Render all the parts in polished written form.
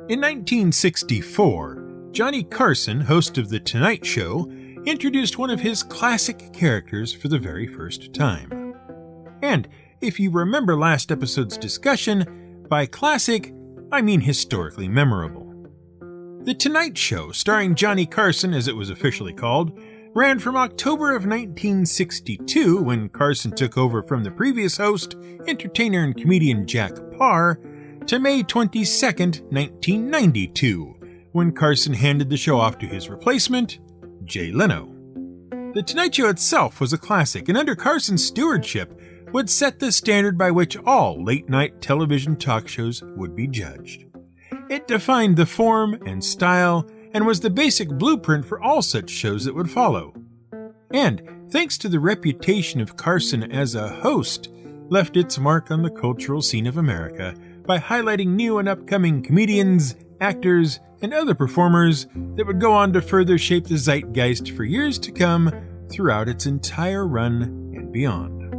In 1964, Johnny Carson, host of The Tonight Show, introduced one of his classic characters for the very first time. And if you remember last episode's discussion, by classic, I mean historically memorable. The Tonight Show, starring Johnny Carson as it was officially called, ran from October of 1962, when Carson took over from the previous host, entertainer and comedian Jack Paar, to May 22, 1992, when Carson handed the show off to his replacement, Jay Leno. The Tonight Show itself was a classic, and under Carson's stewardship would set the standard by which all late-night television talk shows would be judged. It defined the form and style, and was the basic blueprint for all such shows that would follow. And, thanks to the reputation of Carson as a host, left its mark on the cultural scene of America by highlighting new and upcoming comedians, actors, and other performers that would go on to further shape the zeitgeist for years to come throughout its entire run and beyond.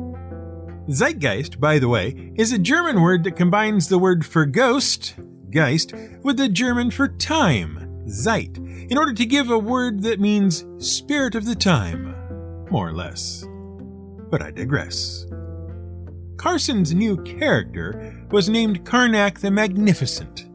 Zeitgeist, by the way, is a German word that combines the word for ghost, Geist, with the German for time, Zeit, in order to give a word that means spirit of the time, more or less. But I digress. Carson's new character was named Karnak the Magnificent.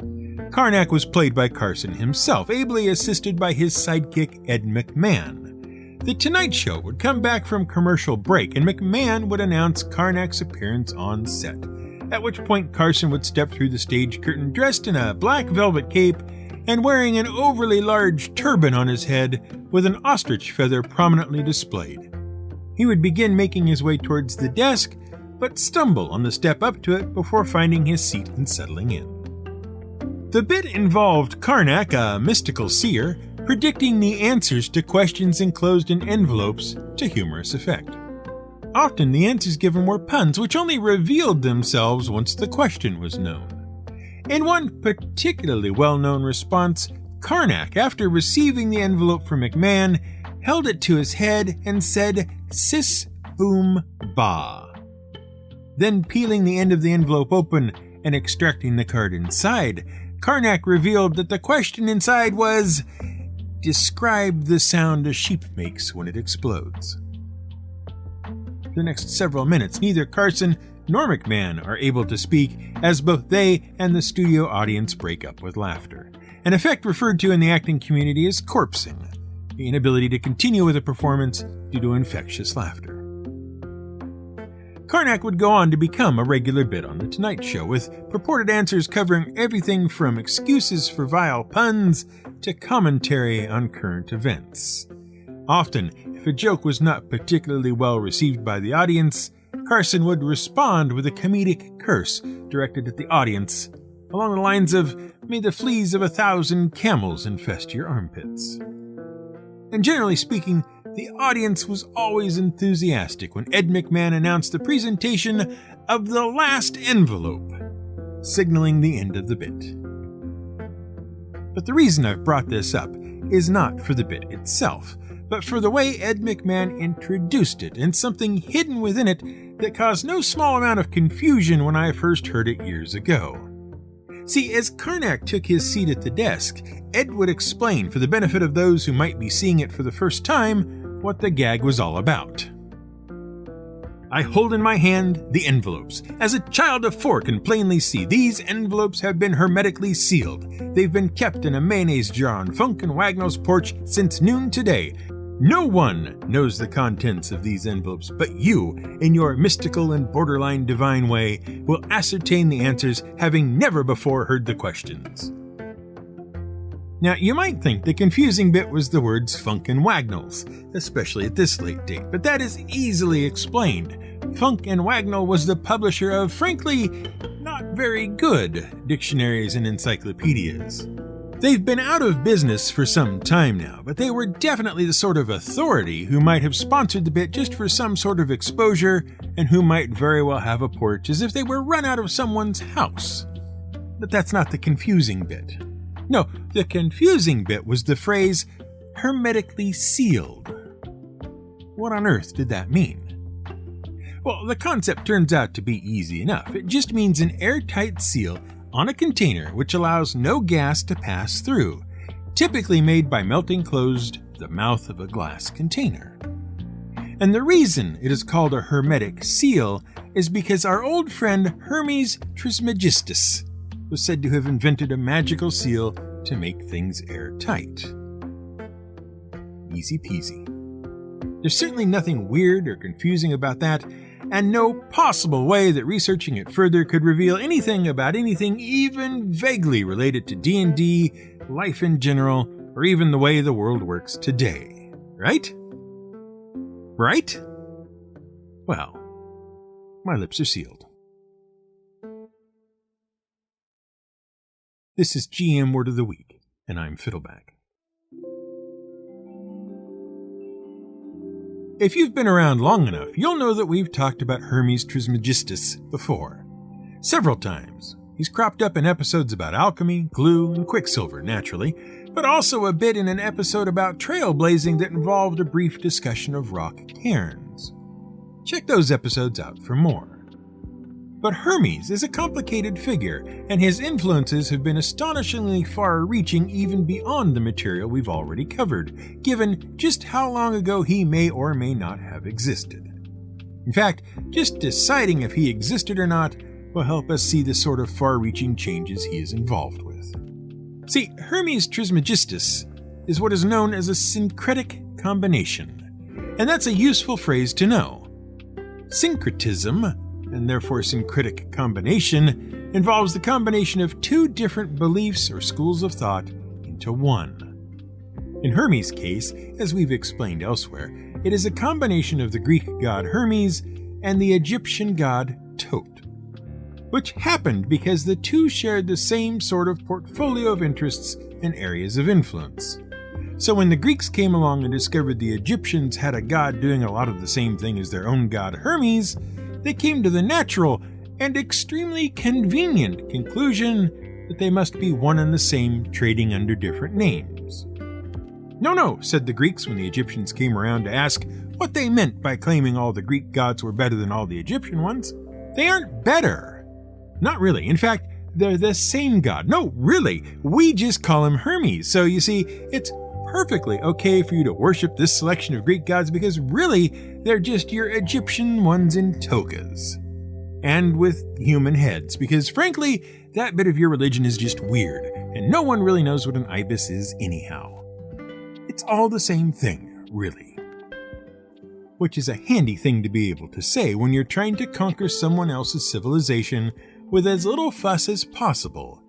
Karnak was played by Carson himself, ably assisted by his sidekick Ed McMahon. The Tonight Show would come back from commercial break, and McMahon would announce Karnak's appearance on set, at which point Carson would step through the stage curtain dressed in a black velvet cape and wearing an overly large turban on his head with an ostrich feather prominently displayed. He would begin making his way towards the desk, but stumble on the step up to it before finding his seat and settling in. The bit involved Karnak, a mystical seer, predicting the answers to questions enclosed in envelopes to humorous effect. Often the answers given were puns, which only revealed themselves once the question was known. In one particularly well-known response, Karnak, after receiving the envelope from McMahon, held it to his head and said, "Sis, boom, ba." Then peeling the end of the envelope open and extracting the card inside, Karnak revealed that the question inside was, "Describe the sound a sheep makes when it explodes." For the next several minutes, neither Carson nor McMahon are able to speak, as both they and the studio audience break up with laughter, an effect referred to in the acting community as corpsing, the inability to continue with a performance due to infectious laughter. Karnak would go on to become a regular bit on The Tonight Show, with purported answers covering everything from excuses for vile puns to commentary on current events. Often, if a joke was not particularly well received by the audience, Carson would respond with a comedic curse directed at the audience, along the lines of, "May the fleas of 1,000 camels infest your armpits." And generally speaking, the audience was always enthusiastic when Ed McMahon announced the presentation of the last envelope, signaling the end of the bit. But the reason I've brought this up is not for the bit itself, but for the way Ed McMahon introduced it and something hidden within it that caused no small amount of confusion when I first heard it years ago. See, as Karnak took his seat at the desk, Ed would explain, for the benefit of those who might be seeing it for the first time, what the gag was all about. "I hold in my hand the envelopes. As a child of 4 can plainly see, these envelopes have been hermetically sealed. They've been kept in a mayonnaise jar on Funk and Wagnall's porch since noon today. No one knows the contents of these envelopes, but you, in your mystical and borderline divine way, will ascertain the answers, having never before heard the questions." Now, you might think the confusing bit was the words Funk and Wagnalls, especially at this late date, but that is easily explained. Funk and Wagnall was the publisher of, frankly, not very good dictionaries and encyclopedias. They've been out of business for some time now, but they were definitely the sort of authority who might have sponsored the bit just for some sort of exposure, and who might very well have a porch as if they were run out of someone's house. But that's not the confusing bit. No, the confusing bit was the phrase, hermetically sealed. What on earth did that mean? Well, the concept turns out to be easy enough. It just means an airtight seal on a container which allows no gas to pass through, typically made by melting closed the mouth of a glass container. And the reason it is called a hermetic seal is because our old friend Hermes Trismegistus was said to have invented a magical seal to make things airtight. Easy peasy. There's certainly nothing weird or confusing about that, and no possible way that researching it further could reveal anything about anything even vaguely related to D&D, life in general, or even the way the world works today. Right? Right? Well, my lips are sealed. This is GM Word of the Week, and I'm Fiddleback. If you've been around long enough, you'll know that we've talked about Hermes Trismegistus before. Several times. He's cropped up in episodes about alchemy, glue, and quicksilver, naturally, but also a bit in an episode about trailblazing that involved a brief discussion of rock cairns. Check those episodes out for more. But Hermes is a complicated figure, and his influences have been astonishingly far-reaching even beyond the material we've already covered, given just how long ago he may or may not have existed. In fact, just deciding if he existed or not will help us see the sort of far-reaching changes he is involved with. See, Hermes Trismegistus is what is known as a syncretic combination, and that's a useful phrase to know. Syncretism, and therefore syncretic combination, involves the combination of two different beliefs or schools of thought into one. In Hermes' case, as we've explained elsewhere, it is a combination of the Greek god Hermes and the Egyptian god Thoth, which happened because the two shared the same sort of portfolio of interests and areas of influence. So when the Greeks came along and discovered the Egyptians had a god doing a lot of the same thing as their own god Hermes, they came to the natural and extremely convenient conclusion that they must be one and the same, trading under different names. No, said the Greeks when the Egyptians came around to ask what they meant by claiming all the Greek gods were better than all the Egyptian ones. They aren't better. Not really. In fact, they're the same god. No, really. We just call him Hermes. So you see, it's perfectly okay for you to worship this selection of Greek gods because really, they're just your Egyptian ones in togas. And with human heads, because frankly, that bit of your religion is just weird, and no one really knows what an ibis is anyhow. It's all the same thing, really. Which is a handy thing to be able to say when you're trying to conquer someone else's civilization with as little fuss as possible.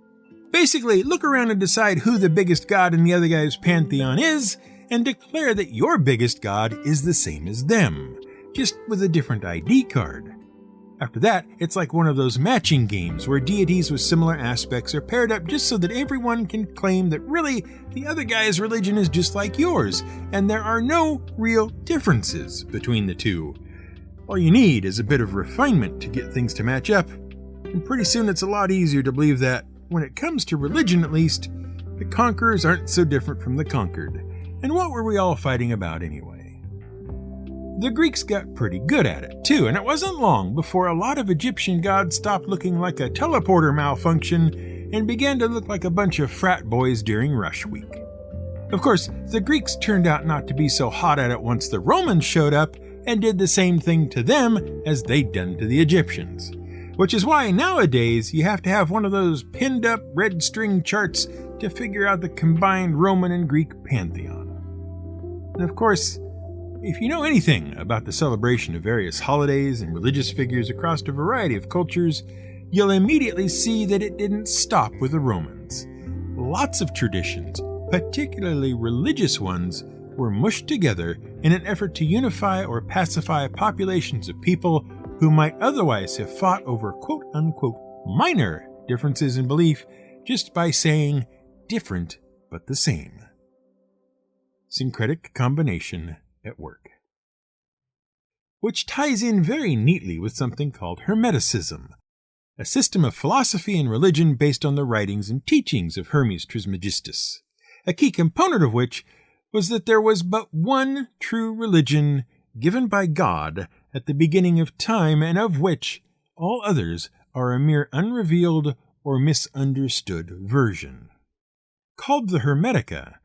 Basically, look around and decide who the biggest god in the other guy's pantheon is, and declare that your biggest god is the same as them, just with a different ID card. After that, it's like one of those matching games where deities with similar aspects are paired up just so that everyone can claim that really the other guy's religion is just like yours, and there are no real differences between the two. All you need is a bit of refinement to get things to match up, and pretty soon it's a lot easier to believe that, when it comes to religion at least, the conquerors aren't so different from the conquered. And what were we all fighting about anyway? The Greeks got pretty good at it too, and it wasn't long before a lot of Egyptian gods stopped looking like a teleporter malfunction and began to look like a bunch of frat boys during rush week. Of course, the Greeks turned out not to be so hot at it once the Romans showed up and did the same thing to them as they'd done to the Egyptians. Which is why nowadays you have to have one of those pinned up red string charts to figure out the combined Roman and Greek pantheon. And of course, if you know anything about the celebration of various holidays and religious figures across a variety of cultures, you'll immediately see that it didn't stop with the Romans. Lots of traditions, particularly religious ones, were mushed together in an effort to unify or pacify populations of people who might otherwise have fought over quote-unquote minor differences in belief just by saying different but the same. Syncretic combination at work. Which ties in very neatly with something called Hermeticism, a system of philosophy and religion based on the writings and teachings of Hermes Trismegistus, a key component of which was that there was but one true religion given by God at the beginning of time, and of which all others are a mere unrevealed or misunderstood version. Called the Hermetica,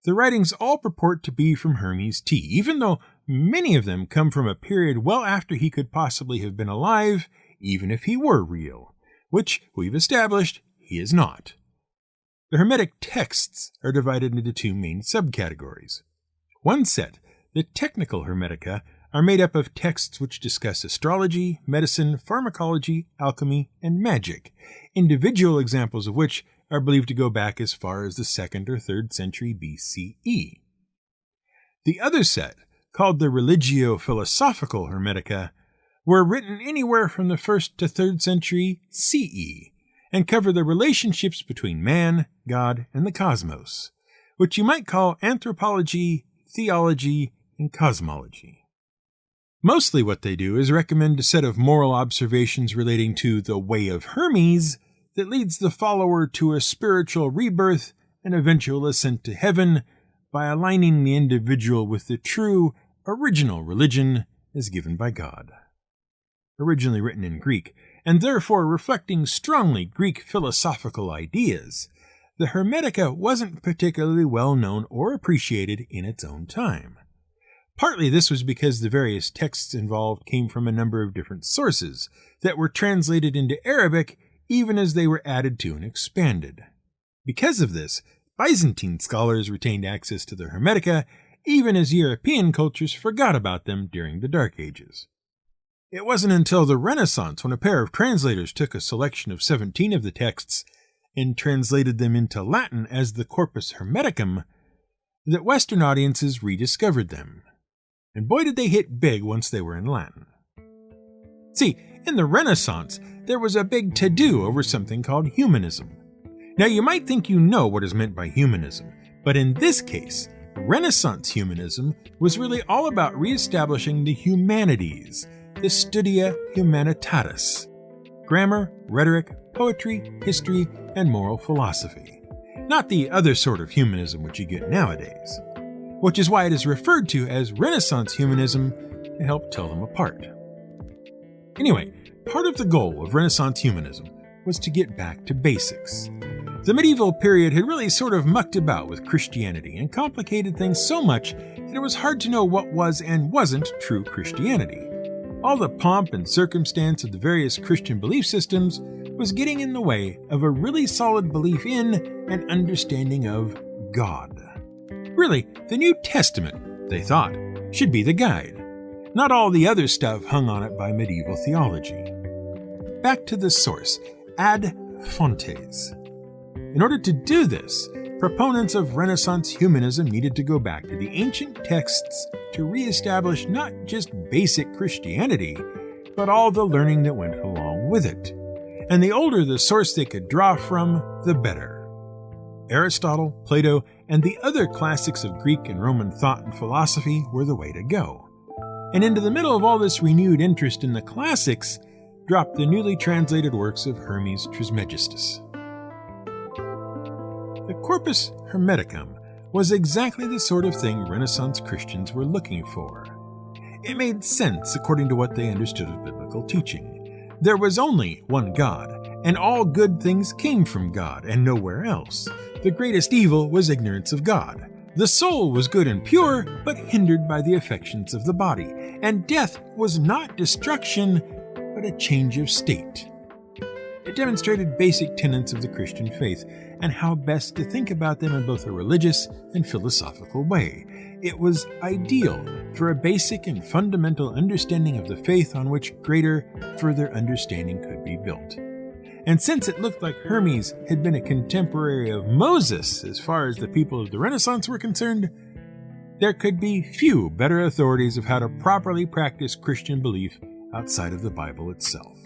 the writings all purport to be from Hermes T, even though many of them come from a period well after he could possibly have been alive, even if he were real, which we've established he is not. The Hermetic texts are divided into two main subcategories. One set, the technical Hermetica, are made up of texts which discuss astrology, medicine, pharmacology, alchemy, and magic, individual examples of which are believed to go back as far as the 2nd or 3rd century BCE. The other set, called the religio-philosophical Hermetica, were written anywhere from the 1st to 3rd century CE, and cover the relationships between man, God, and the cosmos, which you might call anthropology, theology, and cosmology. Mostly what they do is recommend a set of moral observations relating to the way of Hermes that leads the follower to a spiritual rebirth and eventual ascent to heaven by aligning the individual with the true, original religion as given by God. Originally written in Greek, and therefore reflecting strongly Greek philosophical ideas, the Hermetica wasn't particularly well known or appreciated in its own time. Partly this was because the various texts involved came from a number of different sources that were translated into Arabic even as they were added to and expanded. Because of this, Byzantine scholars retained access to the Hermetica even as European cultures forgot about them during the Dark Ages. It wasn't until the Renaissance when a pair of translators took a selection of 17 of the texts and translated them into Latin as the Corpus Hermeticum that Western audiences rediscovered them. And boy did they hit big once they were in Latin. See, in the Renaissance, there was a big to-do over something called humanism. Now you might think you know what is meant by humanism, but in this case, Renaissance humanism was really all about reestablishing the humanities, the studia humanitatis, grammar, rhetoric, poetry, history, and moral philosophy. Not the other sort of humanism which you get nowadays, which is why it is referred to as Renaissance humanism to help tell them apart. Anyway, part of the goal of Renaissance humanism was to get back to basics. The medieval period had really sort of mucked about with Christianity and complicated things so much that it was hard to know what was and wasn't true Christianity. All the pomp and circumstance of the various Christian belief systems was getting in the way of a really solid belief in and understanding of God. Really, the New Testament, they thought, should be the guide. Not all the other stuff hung on it by medieval theology. Back to the source, ad fontes. In order to do this, proponents of Renaissance humanism needed to go back to the ancient texts to reestablish not just basic Christianity, but all the learning that went along with it. And the older the source they could draw from, the better. Aristotle, Plato, and the other classics of Greek and Roman thought and philosophy were the way to go. And into the middle of all this renewed interest in the classics, dropped the newly translated works of Hermes Trismegistus. The Corpus Hermeticum was exactly the sort of thing Renaissance Christians were looking for. It made sense according to what they understood of biblical teaching. There was only one God, and all good things came from God and nowhere else. The greatest evil was ignorance of God. The soul was good and pure, but hindered by the affections of the body, and death was not destruction, but a change of state. It demonstrated basic tenets of the Christian faith and how best to think about them in both a religious and philosophical way. It was ideal for a basic and fundamental understanding of the faith on which greater, further understanding could be built. And since it looked like Hermes had been a contemporary of Moses as far as the people of the Renaissance were concerned, there could be few better authorities of how to properly practice Christian belief outside of the Bible itself.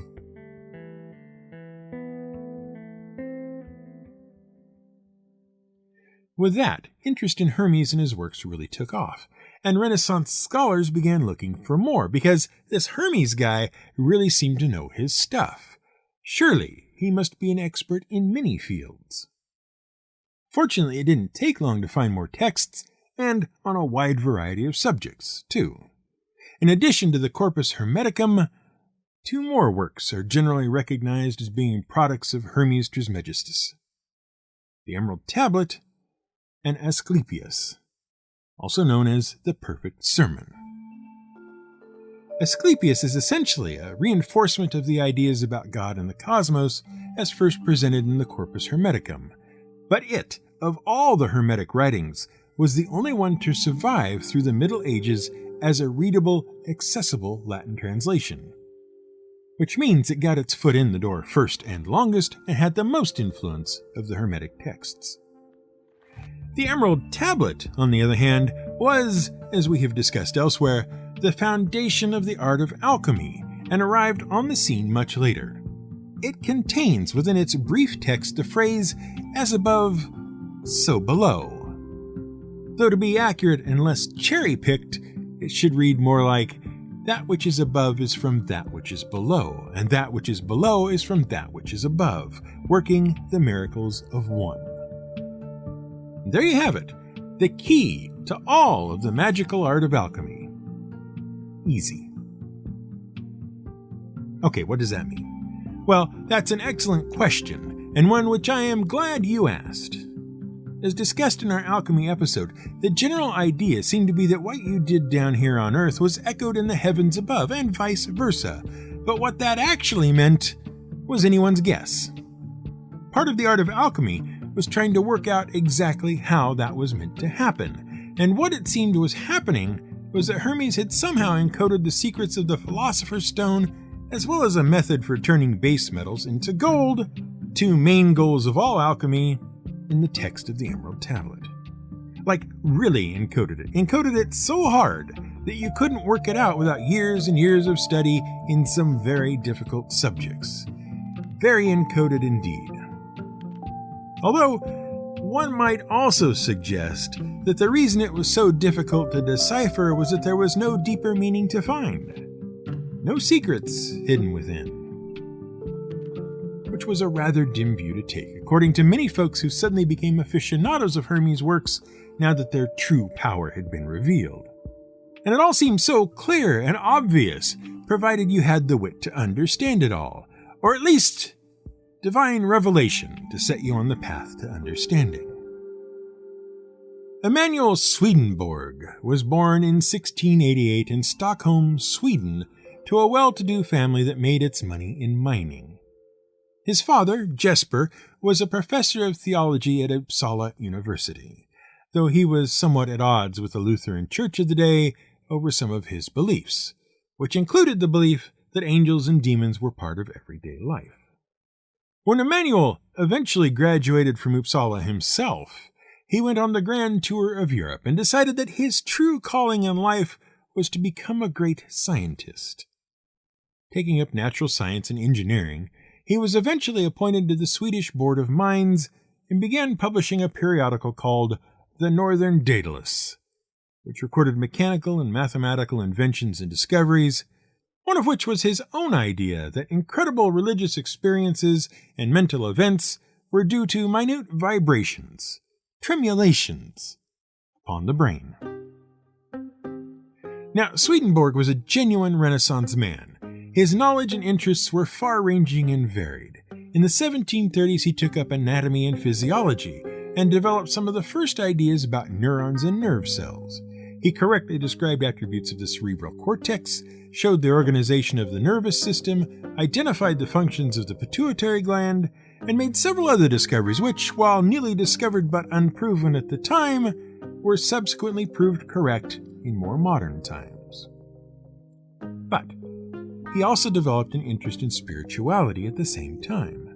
With that, interest in Hermes and his works really took off, and Renaissance scholars began looking for more, because this Hermes guy really seemed to know his stuff. Surely, he must be an expert in many fields. Fortunately, it didn't take long to find more texts, and on a wide variety of subjects, too. In addition to the Corpus Hermeticum, Two more works are generally recognized as being products of Hermes Trismegistus: the Emerald Tablet and Asclepius, also known as the Perfect Sermon. Asclepius is essentially a reinforcement of the ideas about God and the cosmos as first presented in the Corpus Hermeticum, but it, of all the Hermetic writings, was the only one to survive through the Middle Ages as a readable, accessible Latin translation, which means it got its foot in the door first and longest and had the most influence of the Hermetic texts. The Emerald Tablet, on the other hand, was, as we have discussed elsewhere, the foundation of the art of alchemy and arrived on the scene much later. It contains within its brief text the phrase, "as above, so below." Though to be accurate and less cherry-picked, it should read more like, "that which is above is from that which is below, and that which is below is from that which is above, working the miracles of one." And there you have it, the key to all of the magical art of alchemy. Easy. Okay, what does that mean? Well, that's an excellent question, and one which I am glad you asked. As discussed in our alchemy episode, the general idea seemed to be that what you did down here on Earth was echoed in the heavens above, and vice versa, but what that actually meant was anyone's guess. Part of the art of alchemy was trying to work out exactly how that was meant to happen, and what it seemed was happening was that Hermes had somehow encoded the secrets of the Philosopher's Stone, as well as a method for turning base metals into gold, two main goals of all alchemy, in the text of the Emerald Tablet. Like, really encoded it so hard that you couldn't work it out without years and years of study in some very difficult subjects. Very encoded indeed. Although, one might also suggest that the reason it was so difficult to decipher was that there was no deeper meaning to find. No secrets hidden within. Which was a rather dim view to take, according to many folks who suddenly became aficionados of Hermes' works now that their true power had been revealed. And it all seemed so clear and obvious, provided you had the wit to understand it all, or at least divine revelation to set you on the path to understanding. Emanuel Swedenborg was born in 1688 in Stockholm, Sweden, to a well-to-do family that made its money in mining. His father, Jesper, was a professor of theology at Uppsala University, though he was somewhat at odds with the Lutheran Church of the day over some of his beliefs, which included the belief that angels and demons were part of everyday life. When Emanuel eventually graduated from Uppsala himself, he went on the grand tour of Europe and decided that his true calling in life was to become a great scientist. Taking up natural science and engineering, he was eventually appointed to the Swedish Board of Mines and began publishing a periodical called The Northern Daedalus, which recorded mechanical and mathematical inventions and discoveries, one of which was his own idea that incredible religious experiences and mental events were due to minute vibrations, tremulations, upon the brain. Now, Swedenborg was a genuine Renaissance man. His knowledge and interests were far-ranging and varied. In the 1730s, he took up anatomy and physiology and developed some of the first ideas about neurons and nerve cells. He correctly described attributes of the cerebral cortex, showed the organization of the nervous system, identified the functions of the pituitary gland, and made several other discoveries which, while newly discovered but unproven at the time, were subsequently proved correct in more modern times. But he also developed an interest in spirituality at the same time.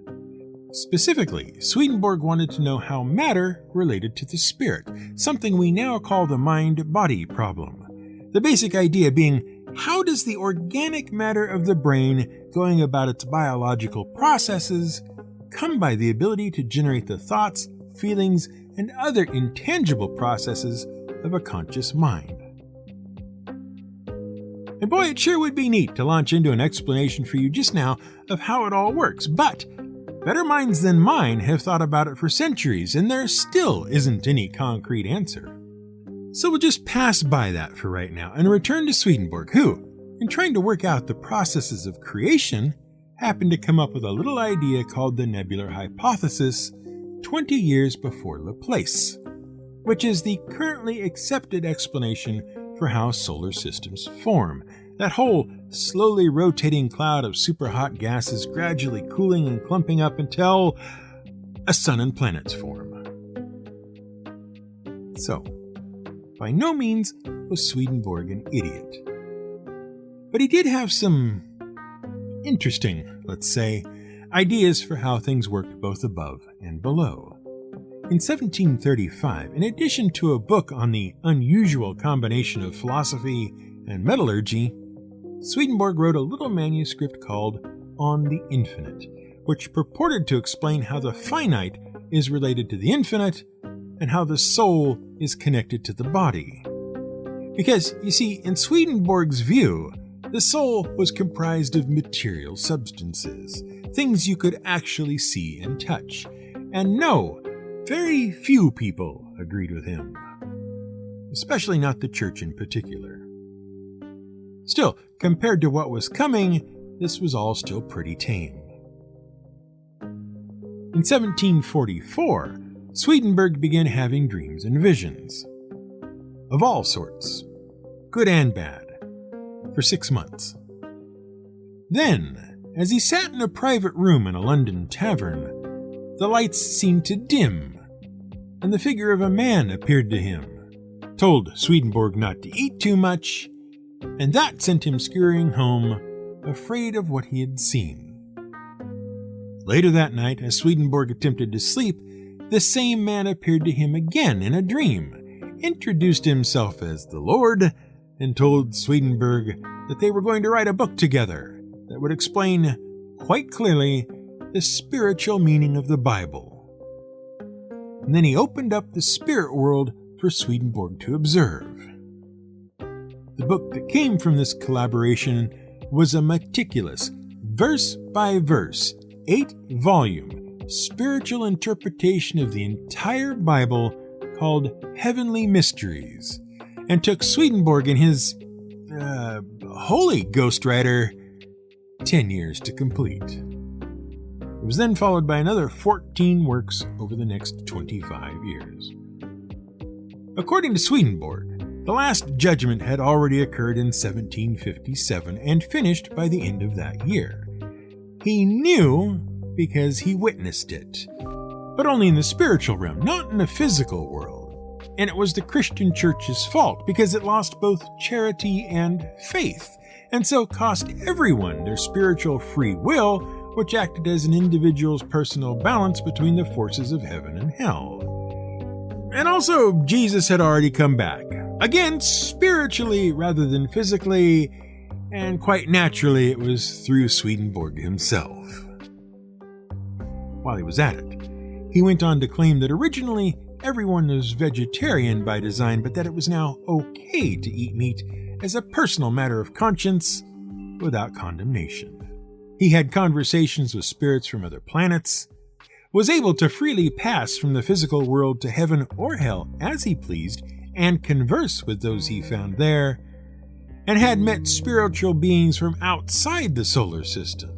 Specifically, Swedenborg wanted to know how matter related to the spirit, something we now call the mind-body problem. The basic idea being, how does the organic matter of the brain, going about its biological processes, come by the ability to generate the thoughts, feelings, and other intangible processes of a conscious mind? And boy, it sure would be neat to launch into an explanation for you just now of how it all works, but better minds than mine have thought about it for centuries, and there still isn't any concrete answer. So we'll just pass by that for right now and return to Swedenborg, who, in trying to work out the processes of creation, happened to come up with a little idea called the nebular hypothesis 20 years before Laplace, which is the currently accepted explanation for how solar systems form. That whole slowly rotating cloud of superhot gases gradually cooling and clumping up until a sun and planets form. So, by no means was Swedenborg an idiot. But he did have some interesting, let's say, ideas for how things worked both above and below. In 1735, in addition to a book on the unusual combination of philosophy and metallurgy, Swedenborg wrote a little manuscript called On the Infinite, which purported to explain how the finite is related to the infinite and how the soul is connected to the body. Because, you see, in Swedenborg's view, the soul was comprised of material substances, things you could actually see and touch. And no, very few people agreed with him, especially not the church in particular. Still, compared to what was coming, this was all still pretty tame. In 1744, Swedenborg began having dreams and visions. Of all sorts, good and bad, for 6 months. Then, as he sat in a private room in a London tavern, the lights seemed to dim, and the figure of a man appeared to him, told Swedenborg not to eat too much, and that sent him scurrying home, afraid of what he had seen. Later that night, as Swedenborg attempted to sleep, the same man appeared to him again in a dream, introduced himself as the Lord, and told Swedenborg that they were going to write a book together that would explain quite clearly the spiritual meaning of the Bible. And then he opened up the spirit world for Swedenborg to observe. The book that came from this collaboration was a meticulous, verse-by-verse, 8-volume, spiritual interpretation of the entire Bible called Heavenly Mysteries, and took Swedenborg and his holy ghostwriter 10 years to complete. It was then followed by another 14 works over the next 25 years. According to Swedenborg, the Last Judgment had already occurred in 1757 and finished by the end of that year. He knew because he witnessed it, but only in the spiritual realm, not in the physical world. And it was the Christian church's fault because it lost both charity and faith, and so cost everyone their spiritual free will, which acted as an individual's personal balance between the forces of heaven and hell. And also, Jesus had already come back, again spiritually rather than physically, and quite naturally it was through Swedenborg himself. While he was at it, he went on to claim that originally everyone was vegetarian by design, but that it was now okay to eat meat as a personal matter of conscience without condemnation. He had conversations with spirits from other planets, was able to freely pass from the physical world to heaven or hell as he pleased and converse with those he found there, and had met spiritual beings from outside the solar system.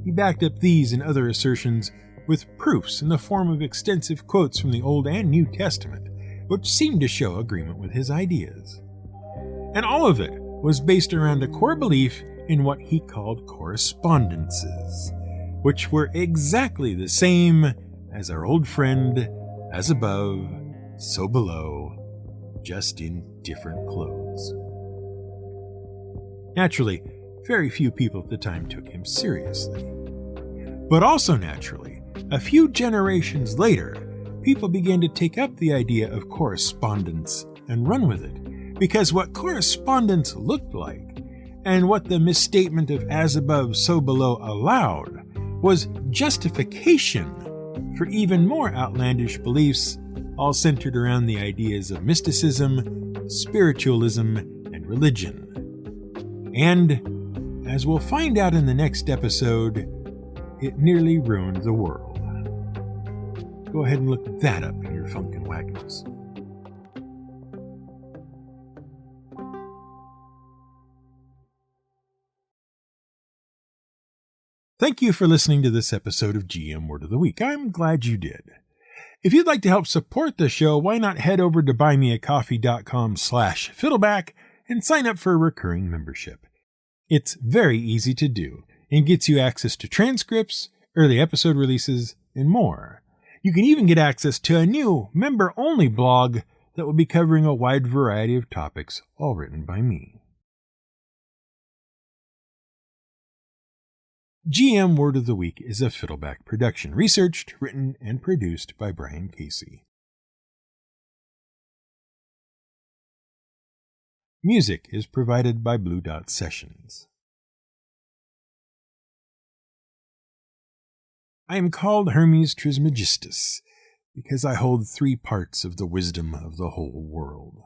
He backed up these and other assertions with proofs in the form of extensive quotes from the Old and New Testament, which seemed to show agreement with his ideas. And all of it was based around a core belief in what he called correspondences, which were exactly the same as our old friend, as above, so below, just in different clothes. Naturally, very few people at the time took him seriously. But also naturally, a few generations later, people began to take up the idea of correspondence and run with it, because what correspondence looked like, and what the misstatement of as above, so below allowed, was justification for even more outlandish beliefs, all centered around the ideas of mysticism, spiritualism, and religion. And, as we'll find out in the next episode, it nearly ruined the world. Go ahead and look that up in your Funkin' Wagons. Thank you for listening to this episode of GM Word of the Week. I'm glad you did. If you'd like to help support the show, why not head over to buymeacoffee.com/fiddleback and sign up for a recurring membership. It's very easy to do and gets you access to transcripts, early episode releases, and more. You can even get access to a new member-only blog that will be covering a wide variety of topics, all written by me. GM Word of the Week is a Fiddleback production, researched, written, and produced by Brian Casey. Music is provided by Blue Dot Sessions. I am called Hermes Trismegistus because I hold 3 parts of the wisdom of the whole world.